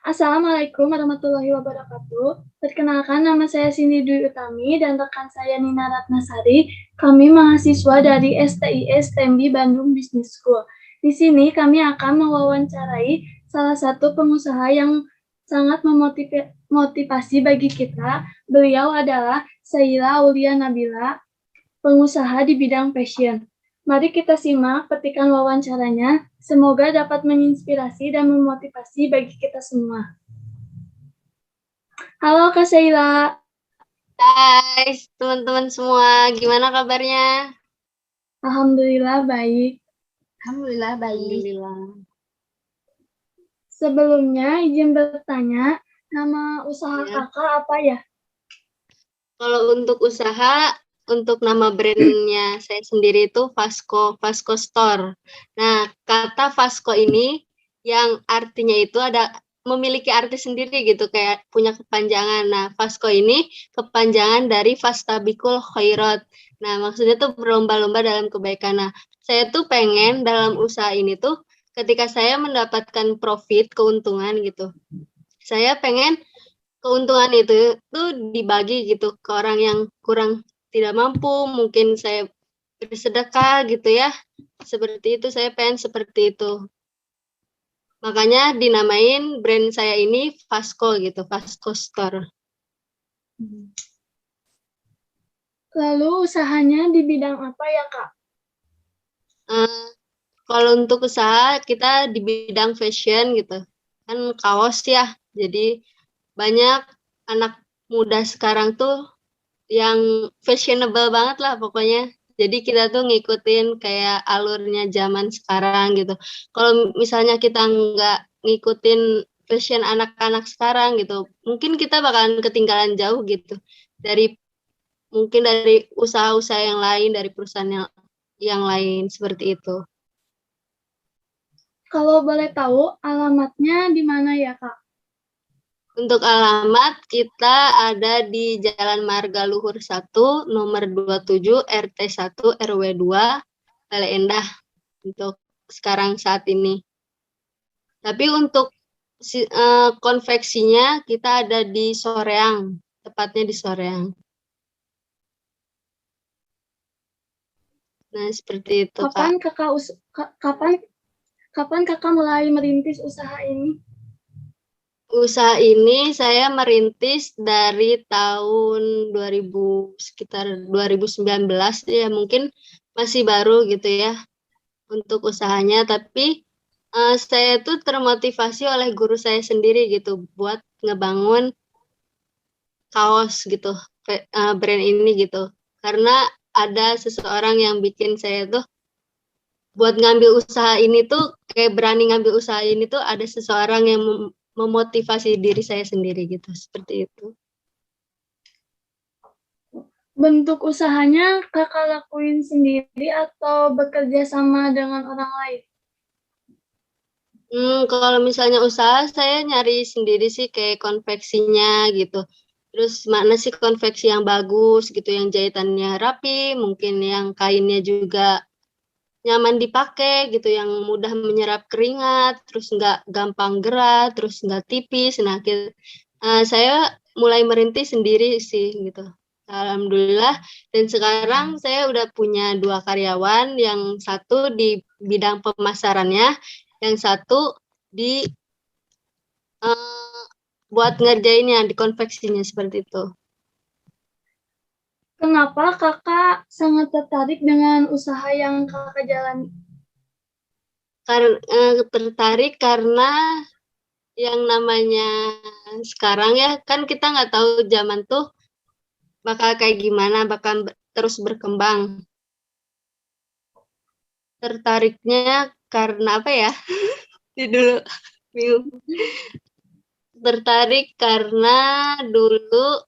Assalamualaikum warahmatullahi wabarakatuh. Perkenalkan, nama saya Cindy Dwi Utami dan rekan saya Nina Ratnasari. Kami mahasiswa dari STIS Tembi Bandung Business School. Di sini kami akan mewawancarai salah satu pengusaha yang sangat memotivasi bagi kita. Beliau adalah Saila Aulia Nabila, pengusaha di bidang fashion. Mari kita simak petikan wawancaranya. Semoga dapat menginspirasi dan memotivasi bagi kita semua. Halo Kak Sheila. Hai teman-teman semua, gimana kabarnya? Alhamdulillah baik. Alhamdulillah baik. Alhamdulillah. Sebelumnya izin bertanya, nama usaha kakak apa ya? Kalau untuk usaha, untuk nama brandnya saya sendiri itu Vasco Store. Nah, kata Vasco ini yang artinya itu memiliki arti sendiri gitu, kayak punya kepanjangan. Nah, Vasco ini kepanjangan dari Fastabikul Khairat. Nah, maksudnya tuh berlomba-lomba dalam kebaikan. Nah, saya tuh pengen dalam usaha ini tuh ketika saya mendapatkan profit, keuntungan gitu, saya pengen keuntungan itu tuh dibagi gitu ke orang yang kurang tidak mampu, mungkin saya bersedekah gitu ya. Seperti itu, saya pengen seperti itu. Makanya dinamain brand saya ini Vasco gitu, Vasco Store. Lalu usahanya di bidang apa ya Kak? Kalau untuk usaha kita di bidang fashion gitu, kan kaos ya. Jadi banyak anak muda sekarang tuh yang fashionable banget lah pokoknya. Jadi kita tuh ngikutin kayak alurnya zaman sekarang gitu. Kalau misalnya kita nggak ngikutin fashion anak-anak sekarang gitu, mungkin kita bakalan ketinggalan jauh gitu mungkin dari usaha-usaha yang lain, dari perusahaan yang lain seperti itu. Kalau boleh tahu alamatnya di mana ya Kak? Untuk alamat kita ada di Jalan Marga Luhur 1, nomor 27, RT 1, RW 2, Bale Endah untuk sekarang saat ini. Tapi untuk konveksinya kita ada di Soreang, tepatnya di Soreang. Nah, seperti itu, Kapan Kak. kapan kakak mulai merintis usaha ini? Usaha ini saya merintis dari tahun sekitar 2019 ya, mungkin masih baru gitu ya untuk usahanya, tapi saya tuh termotivasi oleh guru saya sendiri gitu buat ngebangun kaos gitu, brand ini gitu. Karena ada seseorang yang bikin saya tuh buat ngambil usaha ini tuh, kayak berani ngambil usaha ini tuh ada seseorang yang memotivasi diri saya sendiri gitu, seperti itu. Bentuk usahanya kakak lakuin sendiri atau bekerja sama dengan orang lain? Kalau misalnya usaha, saya nyari sendiri sih kayak konveksinya gitu. Terus mana sih konveksi yang bagus gitu, yang jahitannya rapi, mungkin yang kainnya juga nyaman dipakai gitu, yang mudah menyerap keringat, terus nggak gampang gerah, terus nggak tipis. Nah, saya mulai merintis sendiri sih gitu. Alhamdulillah, dan sekarang saya udah punya 2 karyawan, yang satu di bidang pemasarannya, yang satu di buat ngerjainnya, di konveksinya, seperti itu. Kenapa kakak sangat tertarik dengan usaha yang kakak jalani? Tertarik karena yang namanya sekarang ya, kan kita nggak tahu zaman tuh bakal kayak gimana, bakal terus berkembang. Tertariknya karena apa ya? Dulu bingung. Tertarik karena dulu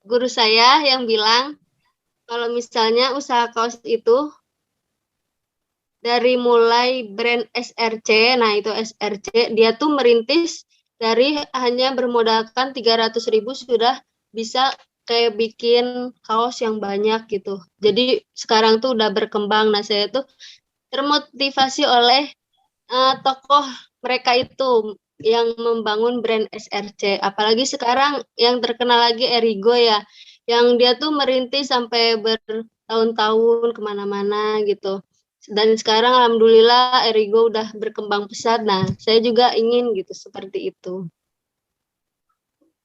guru saya yang bilang kalau misalnya usaha kaos itu dari mulai brand SRC, nah itu SRC, dia tuh merintis dari hanya bermodalkan 300.000 sudah bisa kayak bikin kaos yang banyak gitu. Jadi sekarang tuh udah berkembang. Nah, saya tuh termotivasi oleh tokoh mereka itu, yang membangun brand SRC. Apalagi sekarang yang terkenal lagi Erigo ya, yang dia tuh merintis sampai bertahun-tahun kemana-mana gitu. Dan sekarang alhamdulillah Erigo udah berkembang pesat. Nah, saya juga ingin gitu seperti itu.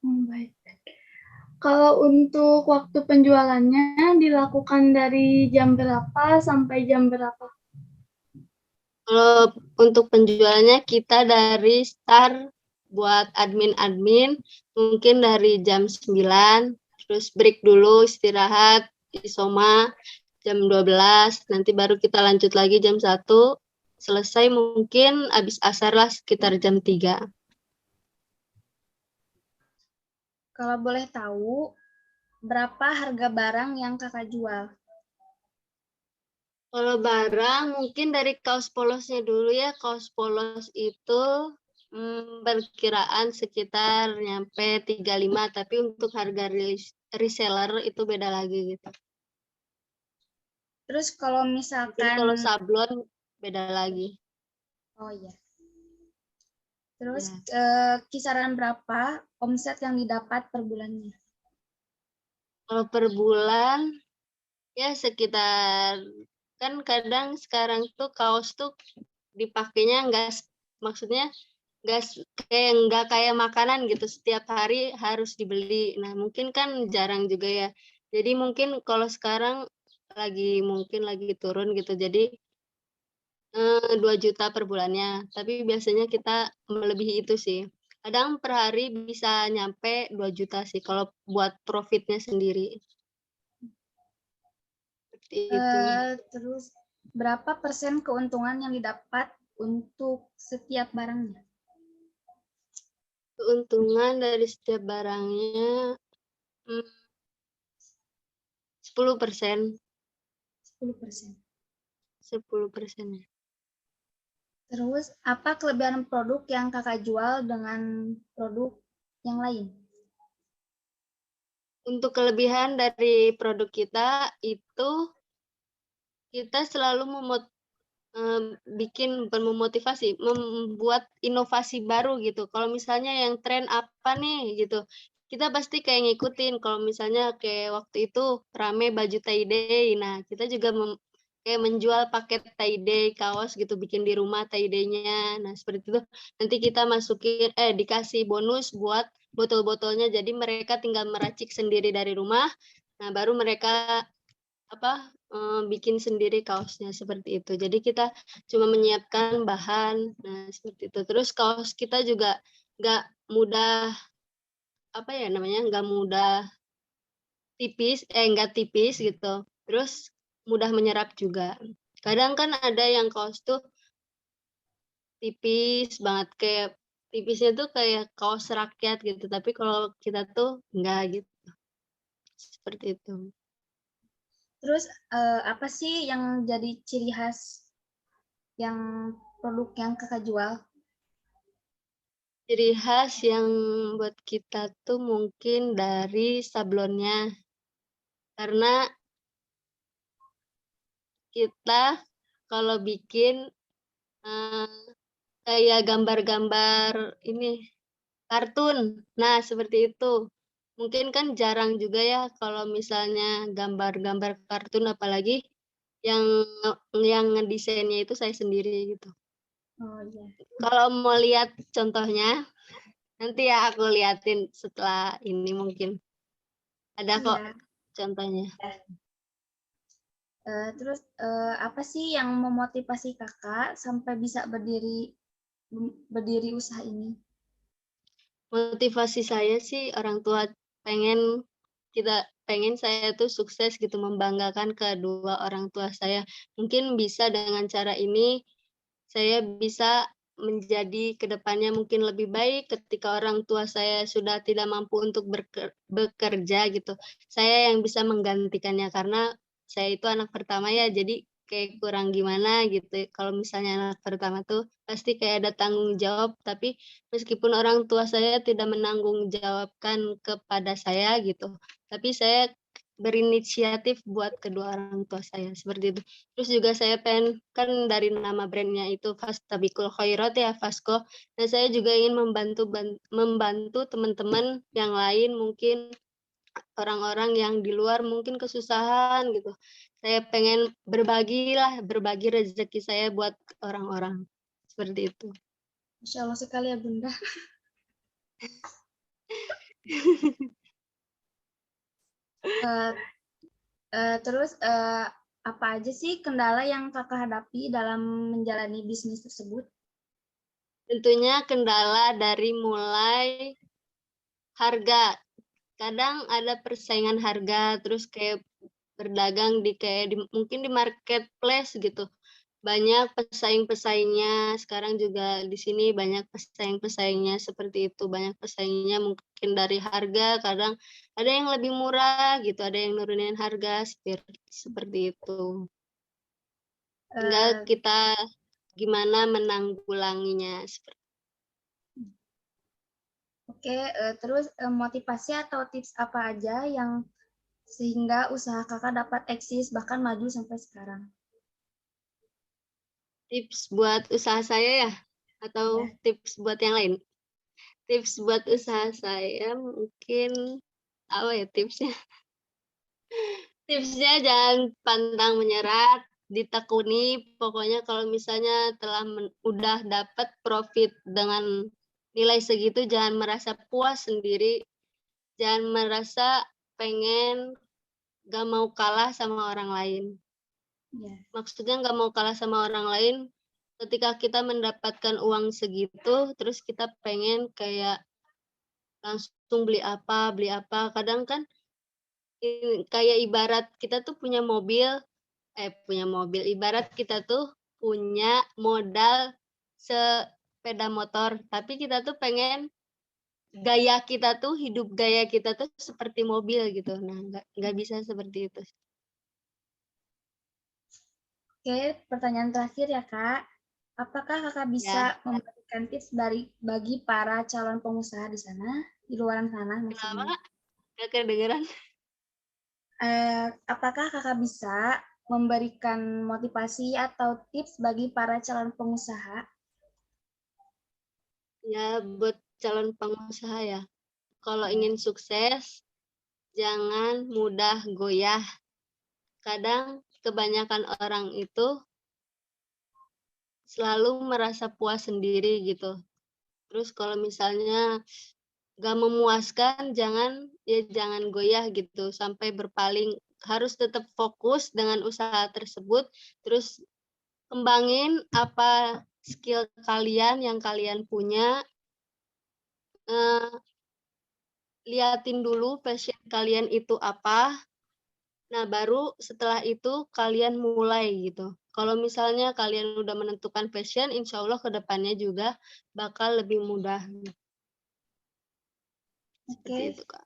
Baik. Kalau untuk waktu penjualannya dilakukan dari jam berapa sampai jam berapa? Kalau untuk penjualannya kita dari start buat admin-admin mungkin dari jam 9, terus break dulu istirahat isoma jam 12, nanti baru kita lanjut lagi jam 1, selesai mungkin habis asar lah sekitar jam 3. Kalau boleh tahu, berapa harga barang yang kakak jual? Kalau barang mungkin dari kaos polosnya dulu ya. Kaos polos itu perkiraan sekitar nyampe 35, tapi untuk harga reseller itu beda lagi gitu. Terus kalau Mungkin misalkan, kalau sablon beda lagi. oh iya. Terus Ya. kisaran berapa omset yang didapat per bulannya? Kalau per bulan ya sekitar, kan kadang sekarang tuh kaos tuh dipakainya maksudnya nggak kayak makanan gitu setiap hari harus dibeli. Nah mungkin kan jarang juga ya. Jadi mungkin kalau sekarang mungkin lagi turun gitu. Jadi 2 juta per bulannya. Tapi biasanya kita melebihi itu sih. Kadang per hari bisa nyampe 2 juta sih kalau buat profitnya sendiri. Seperti itu. Terus berapa persen keuntungan yang didapat untuk setiap barangnya? Keuntungan dari setiap barangnya 10%. 10%. 10%. Terus apa kelebihan produk yang kakak jual dengan produk yang lain? Untuk kelebihan dari produk kita itu kita selalu memotivasi, membuat inovasi baru gitu. Kalau misalnya yang tren apa nih gitu, kita pasti kayak ngikutin. Kalau misalnya kayak waktu itu rame baju tie dye, nah kita juga kayak menjual paket tie dye kaos gitu, bikin di rumah tie dye-nya. Nah seperti itu nanti kita masukin dikasih bonus buat botol-botolnya, jadi mereka tinggal meracik sendiri dari rumah. Nah baru mereka bikin sendiri kaosnya seperti itu. Jadi kita cuma menyiapkan bahan, nah seperti itu. Terus kaos kita juga nggak mudah nggak mudah nggak tipis gitu. Terus mudah menyerap juga. Kadang kan ada yang kaos tuh tipis banget, kayak tipisnya tuh kayak kaos rakyat gitu. Tapi kalau kita tuh enggak gitu. Seperti itu. Terus apa sih yang jadi ciri khas yang produk yang kakak jual? Ciri khas yang buat kita tuh mungkin dari sablonnya. Karena kita kalau bikin kayak gambar-gambar ini kartun. Nah, seperti itu. Mungkin kan jarang juga ya kalau misalnya gambar-gambar kartun, apalagi yang ngedesainnya itu saya sendiri gitu. Oh iya. Kalau mau lihat contohnya, nanti ya aku liatin setelah ini mungkin. Ada kok Iya. contohnya. Terus apa sih yang memotivasi kakak sampai bisa berdiri usaha ini? Motivasi saya sih orang tua pengen saya tuh sukses gitu, membanggakan kedua orang tua saya. Mungkin bisa dengan cara ini saya bisa menjadi kedepannya mungkin lebih baik ketika orang tua saya sudah tidak mampu untuk bekerja gitu. Saya yang bisa menggantikannya karena saya itu anak pertama ya, jadi kayak kurang gimana gitu. Kalau misalnya anak pertama tuh pasti kayak ada tanggung jawab, tapi meskipun orang tua saya tidak menanggung jawabkan kepada saya gitu, tapi saya berinisiatif buat kedua orang tua saya seperti itu. Terus juga saya pengen, kan dari nama brandnya itu Fastabiqul Khairat ya, Fasko. Nah, saya juga ingin membantu teman-teman yang lain, mungkin orang-orang yang di luar mungkin kesusahan gitu. Saya pengen berbagi rezeki saya buat orang-orang. Seperti itu. Masya Allah sekali ya Bunda. Terus apa aja sih kendala yang kakak hadapi dalam menjalani bisnis tersebut? Tentunya kendala dari mulai harga. Kadang ada persaingan harga, terus kayak berdagang mungkin di marketplace gitu. Banyak pesaing-pesaingnya. Sekarang juga di sini banyak pesaing-pesaingnya seperti itu. Banyak pesaingnya mungkin dari harga, kadang ada yang lebih murah gitu, ada yang nurunin harga seperti itu. Tinggal kita gimana menanggulanginya. Oke, terus motivasi atau tips apa aja yang sehingga usaha kakak dapat eksis bahkan maju sampai sekarang? Tips buat usaha saya ya? Atau tips buat yang lain? Tips buat usaha saya mungkin apa ya tipsnya? Tipsnya jangan pantang menyerah, ditekuni. Pokoknya kalau misalnya udah dapat profit dengan nilai segitu, jangan merasa puas sendiri, jangan merasa pengen gak mau kalah sama orang lain. Maksudnya gak mau kalah sama orang lain, ketika kita mendapatkan uang segitu, terus kita pengen kayak langsung beli apa, kadang kan kayak ibarat kita tuh punya mobil, ibarat kita tuh punya modal sepeda motor, tapi kita tuh pengen hidup gaya kita tuh seperti mobil gitu. Nah, nggak bisa seperti itu. Oke, pertanyaan terakhir ya Kak. Apakah kakak bisa memberikan tips bagi para calon pengusaha di sana, di luar sana maksudnya? Kenapa? Nggak kedengeran. Apakah kakak bisa memberikan motivasi atau tips bagi para calon pengusaha? Ya, buat calon pengusaha ya. Kalau ingin sukses, jangan mudah goyah. Kadang kebanyakan orang itu selalu merasa puas sendiri gitu. Terus kalau misalnya gak memuaskan, jangan goyah gitu sampai berpaling. Harus tetap fokus dengan usaha tersebut. Terus kembangin apa skill kalian yang kalian punya. Liatin dulu passion kalian itu apa. Nah, baru setelah itu kalian mulai gitu. Kalau misalnya kalian udah menentukan passion, insya Allah ke depannya juga bakal lebih mudah. Seperti itu, Kak.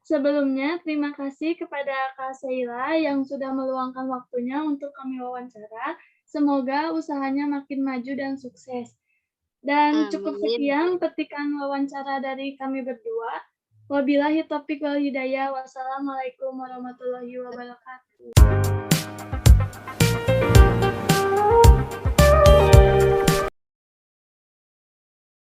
Sebelumnya, terima kasih kepada Kak Sheila yang sudah meluangkan waktunya untuk kami wawancara. Semoga usahanya makin maju dan sukses. Dan cukup sekian petikan wawancara dari kami berdua. Wabillahi taufiq wal hidayah. Wassalamualaikum warahmatullahi wabarakatuh.